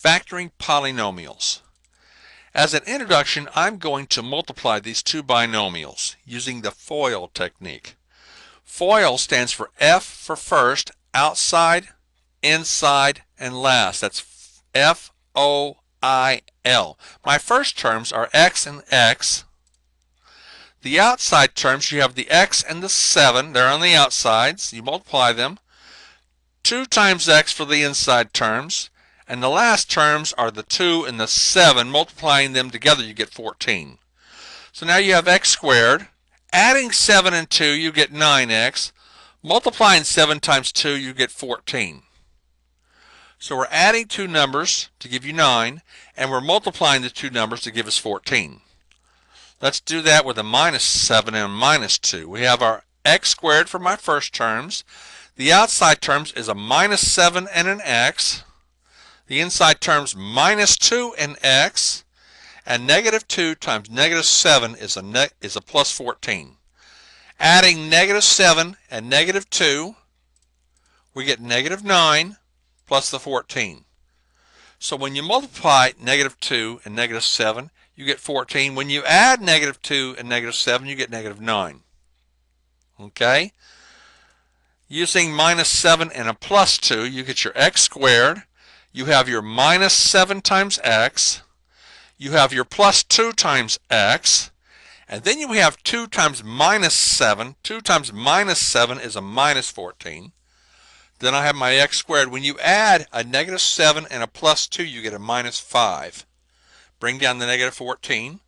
Factoring polynomials. As an introduction, I'm going to multiply these two binomials using the FOIL technique. FOIL stands for F for first, outside, inside, and last. That's F-O-I-L. My first terms are x and x. The outside terms, you have the x and the 7. They're on the outsides. You multiply them. 2 times x for the inside terms. And the last terms are the 2 and the 7. Multiplying them together, you get 14. So now you have x squared. Adding 7 and 2, you get 9x. Multiplying 7 times 2, you get 14. So we're adding two numbers to give you 9, and we're multiplying the two numbers to give us 14. Let's do that with a minus 7 and a minus 2. We have our x squared for my first terms. The outside terms is a minus 7 and an x. The inside terms minus 2 and x. And negative 2 times negative 7 is a plus 14. Adding negative 7 and negative 2, we get negative 9 plus the 14. So when you multiply negative 2 and negative 7, you get 14. When you add negative 2 and negative 7, you get negative 9. Okay? Using minus 7 and a plus 2, you get your x squared. You have your minus 7 times x. You have your plus 2 times x. And then you have 2 times minus 7. 2 times minus 7 is a minus 14. Then I have my x squared. When you add a negative 7 and a plus 2, you get a minus 5. Bring down the negative 14.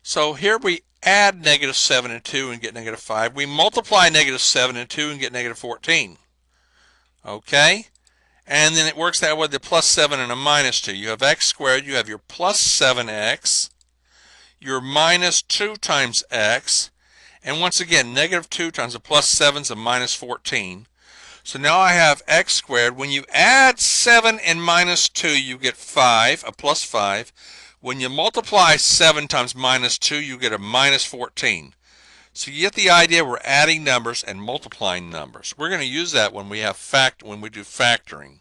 So here we add negative 7 and 2 and get negative 5. We multiply negative 7 and 2 and get negative 14. Okay? And then it works that way, the plus 7 and a minus 2. You have x squared, you have your plus 7x, your minus 2 times x, and once again, negative 2 times a plus 7 is a minus 14. So now I have x squared. When you add 7 and minus 2, you get 5, a plus 5. When you multiply 7 times minus 2, you get a minus 14. So you get the idea. We're adding numbers and multiplying numbers. We're going to use that when we do factoring.